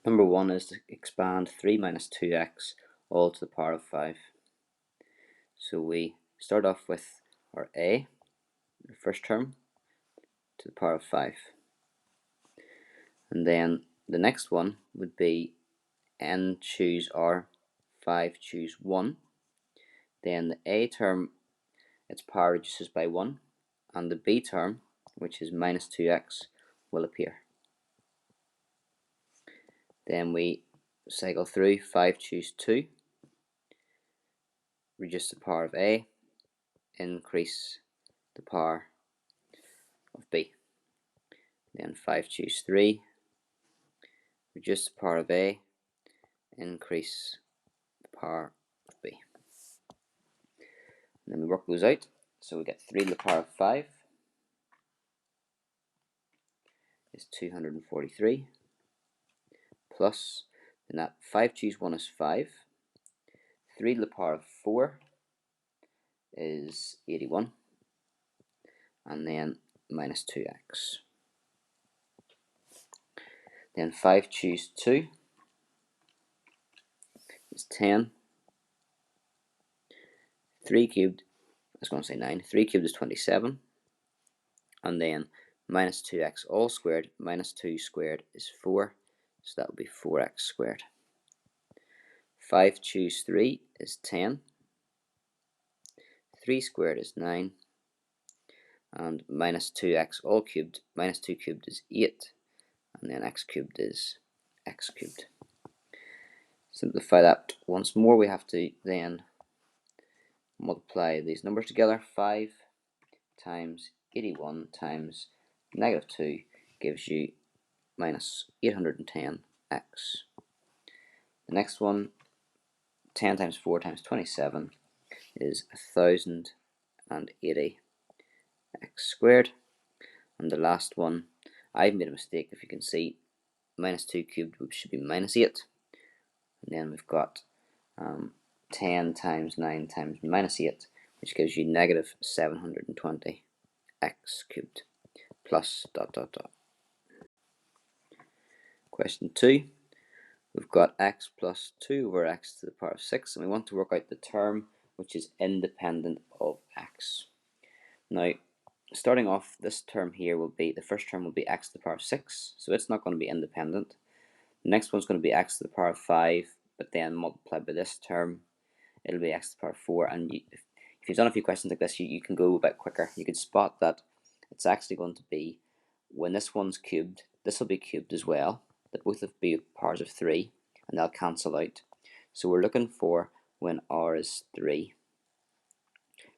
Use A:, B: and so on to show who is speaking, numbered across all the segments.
A: Number 1 is to expand 3 minus 2x all to the power of 5. So we start off with our a, the first term, to the power of 5. And then the next one would be n choose r, 5 choose 1. Then the a term, its power reduces by 1, and the b term, which is minus 2x, will appear. Then we cycle through 5 choose 2, reduce the power of a, increase the power of b. Then 5 choose 3, reduce the power of a, increase the power of b. And then we work those out. So we get 3 to the power of 5 is 243, plus, then that 5 choose 1 is 5, 3 to the power of 4 is 81, and then minus 2x. Then 5 choose 2 is 10, 3 cubed, I was going to say 9, 3 cubed is 27, and then minus 2x all squared minus 2 squared is 4, so that would be 4x squared. 5 choose 3 is 10, 3 squared is 9, and minus 2x all cubed minus 2 cubed is 8, and then x cubed is x cubed. Simplify that once more. We have to then multiply these numbers together. 5 times 81 times negative 2 gives you minus 810x. The next one, 10 times 4 times 27 is 1080x squared. And the last one, I've made a mistake. If you can see, minus 2 cubed should be minus 8. And then we've got 10 times 9 times minus 8, which gives you negative 720x cubed, plus dot dot dot. Question 2. We've got x plus 2 over x to the power of 6, and we want to work out the term which is independent of x. Now, starting off, this term here will be, the first term will be x to the power of 6, so it's not going to be independent. The next one's going to be x to the power of 5, but then multiplied by this term, it'll be x to the power of 4. And if you've done a few questions like this, you can go a bit quicker. You can spot that it's actually going to be, when this one's cubed, this will be cubed as well. That both will be powers of 3, and they'll cancel out. So we're looking for when r is 3.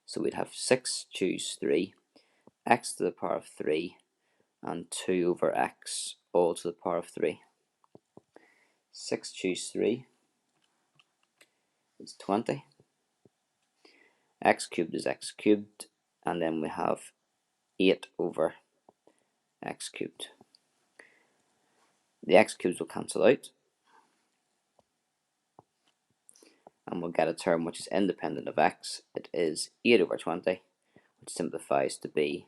A: So we'd have 6 choose 3, x to the power of 3, and 2 over x all to the power of 3. 6 choose 3 is 20. X cubed is x cubed, and then we have 8 over x cubed. The x cubes will cancel out, and we'll get a term which is independent of x. It is 8 over 20, which simplifies to be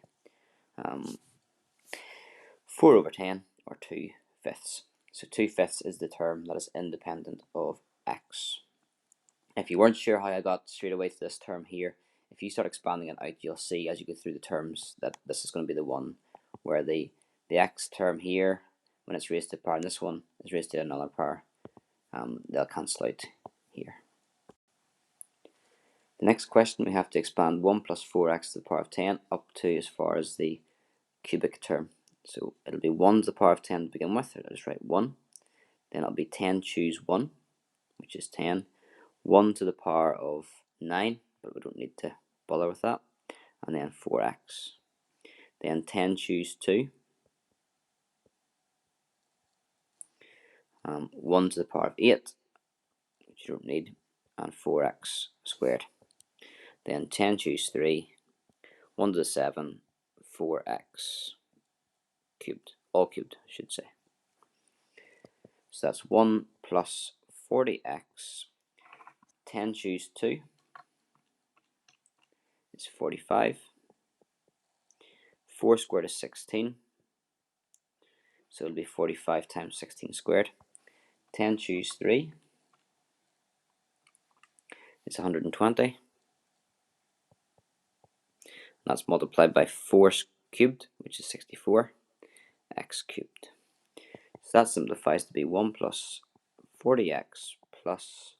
A: 4 over 10, or 2/5. So 2/5 is the term that is independent of x. If you weren't sure how I got straight away to this term here, if you start expanding it out, you'll see as you go through the terms that this is going to be the one where the x term here, when it's raised to the power, and this one is raised to another power, they'll cancel out here. The next question, we have to expand 1 plus 4x to the power of 10 up to as far as the cubic term. So it'll be 1 to the power of 10 to begin with. I'll just write 1. Then it'll be 10 choose 1, which is 10. 1 to the power of 9, but we don't need to bother with that. And then 4x. Then 10 choose 2. 1 to the power of 8, which you don't need, and 4x squared. Then 10 choose 3. 1 to the 7, 4x cubed, all cubed, I should say. So that's 1 plus 40x. 10 choose 2 is 45. 4 squared is 16. So it'll be 45 times 16 squared. 10 choose 3 is 120. That's multiplied by 4 cubed, which is 64, x cubed. So that simplifies to be 1 plus 40x plus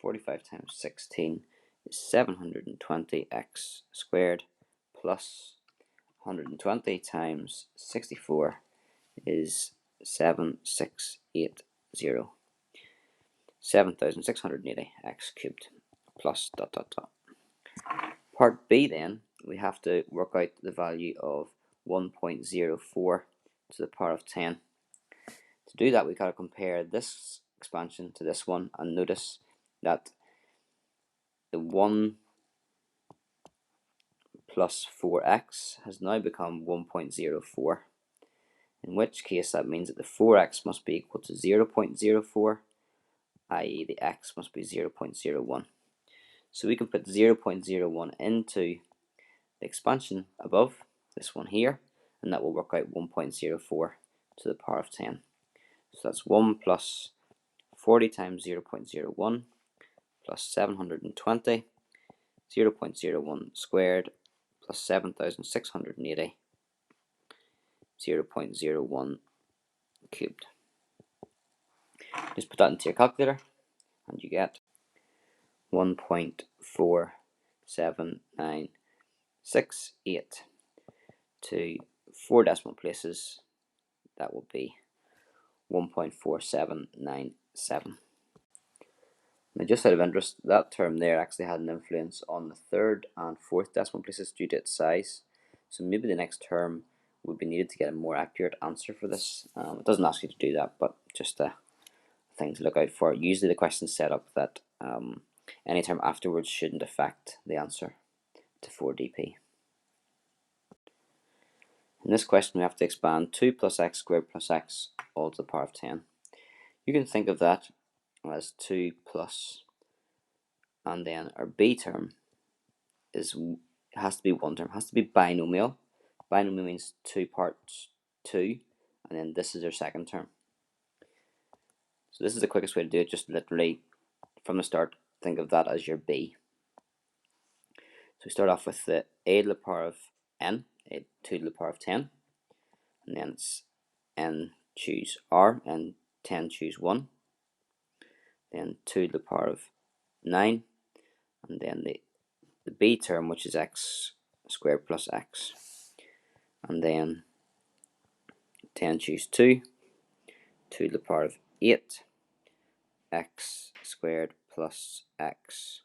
A: 45 times 16 is 720x squared plus 120 times 64 is 7680. 7680 x cubed plus dot dot dot. Part B then, we have to work out the value of 1.04 to the power of 10. To do that, we got to compare this expansion to this one, and notice that the 1 plus 4x has now become 1.04, in which case that means that the 4x must be equal to 0.04, i.e. the x must be 0.01. So we can put 0.01 into the expansion above, this one here, and that will work out 1.04 to the power of 10. So that's 1 plus 40 times 0.01 plus 720, 0.01 squared plus 7680, 0.01 cubed. Just put that into your calculator and you get 1.4796 8 to 4 decimal places. That will be 1.4797. Now, just out of interest, that term there actually had an influence on the 3rd and 4th decimal places due to its size. So maybe the next term would be needed to get a more accurate answer for this. It doesn't ask you to do that, but just a thing to look out for. Usually the question's set up that any term afterwards shouldn't affect the answer to 4dp. In this question, we have to expand 2 plus x squared plus x all to the power of 10. You can think of that as 2 plus, and then our b term has to be one term, has to be binomial. Binomial means 2 parts 2, and then this is our second term. So this is the quickest way to do it, just literally from the start think of that as your b. So we start off with the a to the power of n, 2 to the power of 10, and then it's n choose r and 10 choose 1, then 2 to the power of 9, and then the b term, which is x squared plus x, and then 10 choose 2, 2 to the power of 8, x squared plus x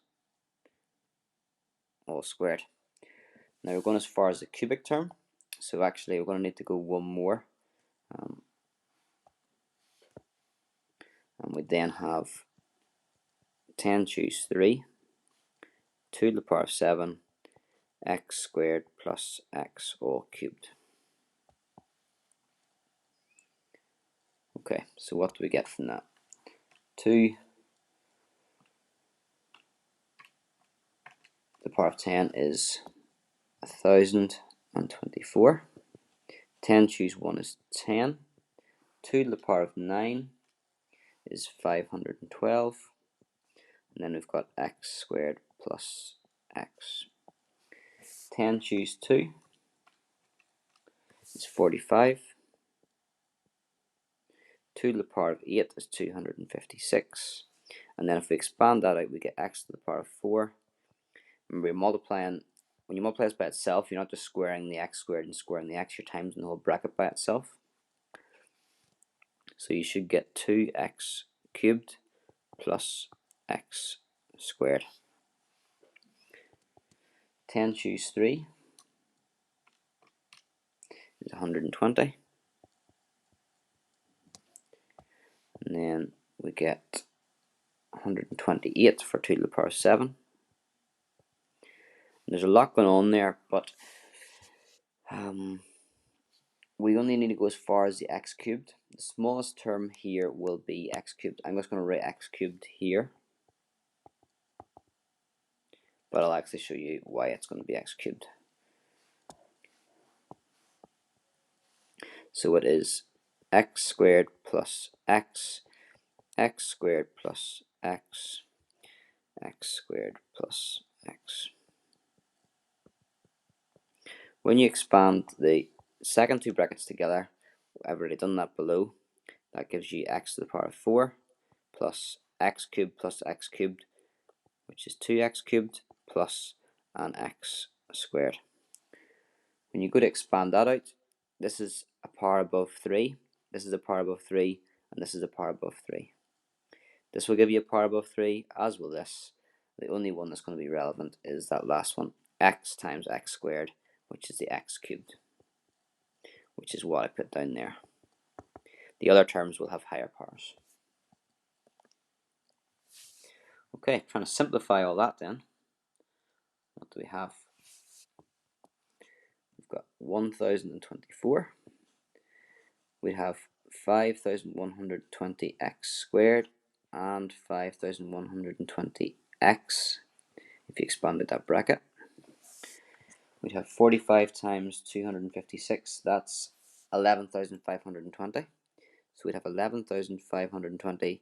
A: all squared. Now we're going as far as the cubic term, so actually we're going to need to go one more, and we then have 10 choose 3, 2 to the power of 7, x squared plus x all cubed. Okay, so what do we get from that? 2 to the power of 10 is 1024. 10 choose 1 is 10. 2 to the power of 9 is 512. And then we've got x squared plus x. 10 choose 2 is 45. 2 to the power of 8 is 256. And then if we expand that out, we get x to the power of 4. Remember, you're multiplying. When you multiply this by itself, you're not just squaring the x squared and squaring the x, you're timesing the whole bracket by itself. So you should get 2x cubed plus x squared. 10 choose 3 is 120. And then we get 128 for 2 to the power of 7. There's a lot going on there, but we only need to go as far as the x cubed. The smallest term here will be x cubed. I'm just going to write x cubed here, but I'll actually show you why it's going to be x cubed. So it is x squared plus x x squared plus x, x squared plus x. When you expand the second two brackets together, I've already done that below, that gives you x to the power of 4 plus x cubed, which is 2x cubed, plus an x squared. When you go to expand that out, this is a power above 3, this is a power above 3, and this is a power above 3. This will give you a power above 3, as will this. The only one that's going to be relevant is that last one, x times x squared, which is the x cubed, which is what I put down there. The other terms will have higher powers. Okay, trying to simplify all that then. What do we have? We've got 1024. We have 5120x squared and 5120x if you expanded that bracket. We'd have 45 times 256, that's 11,520. So we'd have 11,520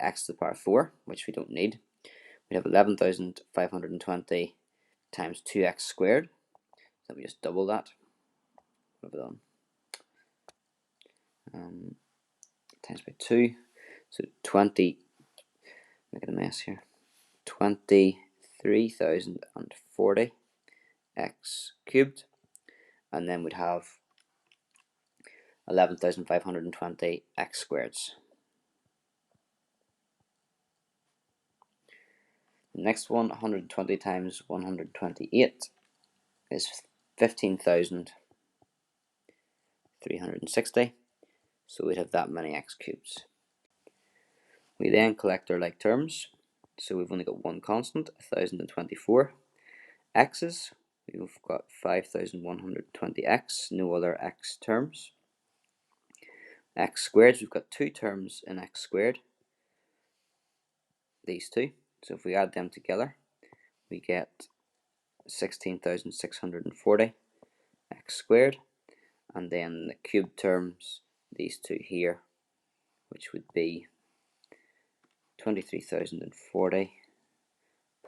A: x to the power 4, which we don't need. We have 11,520 times 2x squared. So we just double that. What have we done? Times by 2. So 20, making a mess here, 23,040 x cubed. And then we'd have 11,520 x squareds. The next one, 120 times 128 is 15,360. So we'd have that many x cubes. We then collect our like terms. So we've only got one constant, 1,024. X's, we've got 5,120x, no other x terms. X squareds, we've got two terms in x squared, these two. So if we add them together, we get 16,640 x squared, and then the cube terms, these two here, which would be 23,040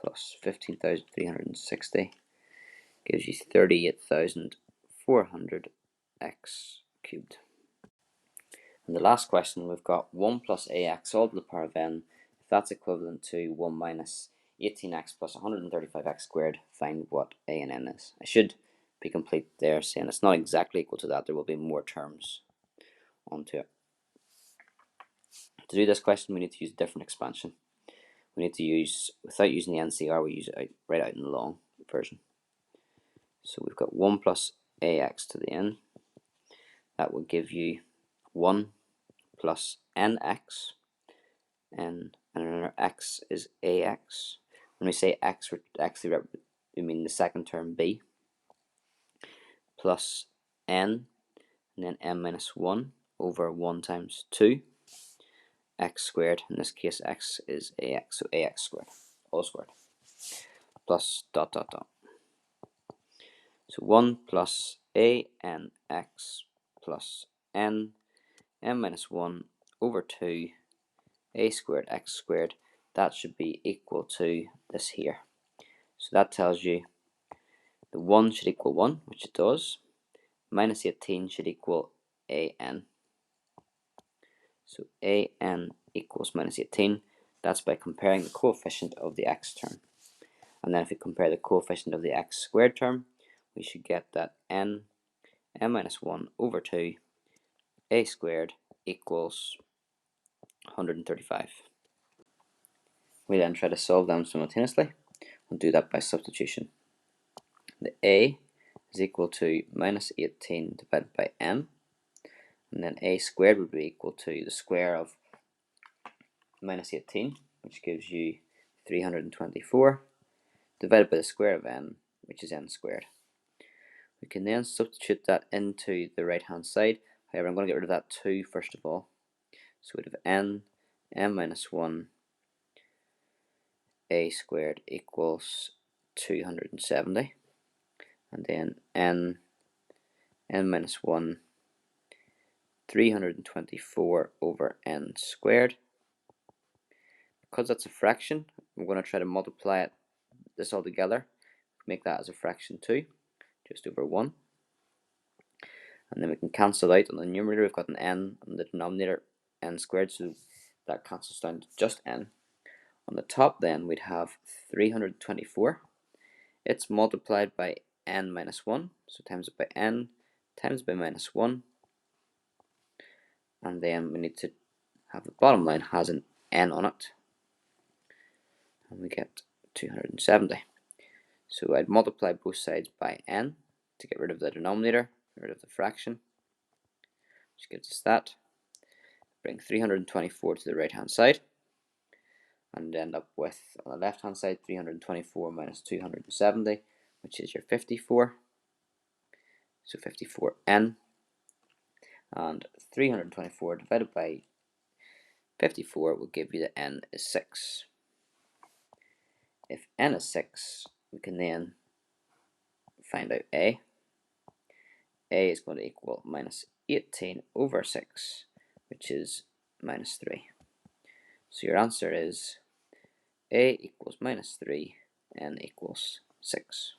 A: plus 15,360 gives you 38,400 x cubed. And the last question, we've got 1 plus ax all to the power of n. If that's equivalent to 1 minus 18x plus 135x squared, find what a and n is. I should be complete there, saying it's not exactly equal to that. There will be more terms onto it. To do this question, we need to use a different expansion. We need to use, without using the NCR, we use it right out in the long version. So we've got 1 plus ax to the n. That will give you 1 plus nx, and our x is ax. When we say x, we actually mean the second term b, plus n, and then n minus 1 over 1 times 2, x squared. In this case, x is ax, so ax squared, all squared, plus dot dot dot. So 1 plus anx plus n minus 1 over 2 a squared x squared, that should be equal to this here. So that tells you the 1 should equal 1, which it does. Minus 18 should equal an. So an equals minus 18. That's by comparing the coefficient of the x term. And then if we compare the coefficient of the x squared term, we should get that n minus 1 over 2 a squared equals 135. We then try to solve them simultaneously. We'll do that by substitution. The a is equal to minus 18 divided by m, and then a squared would be equal to the square of minus 18, which gives you 324, divided by the square of n, which is n squared. We can then substitute that into the right hand side. However, I'm going to get rid of that 2 first of all. So we have n minus 1 a squared equals 270, and then n minus 1 324 over n squared. Because that's a fraction, I'm going to try to multiply this all together, make that as a fraction too, just over 1. And then we can cancel out on the numerator, we've got an n, on the denominator n squared, so that cancels down to just n. On the top then we'd have 324. It's multiplied by n minus 1, so times it by n, times by minus 1. And then we need to have the bottom line has an n on it. And we get 270. So I'd multiply both sides by n to get rid of the denominator, get rid of the fraction, which gives us that. Bring 324 to the right hand side, and end up with, on the left hand side, 324 minus 270, which is your 54. So 54n. And 324 divided by 54 will give you that n is 6. If n is 6, we can then find out a. A is going to equal minus 18 over 6, which is minus 3. So your answer is a equals minus 3, n equals 6.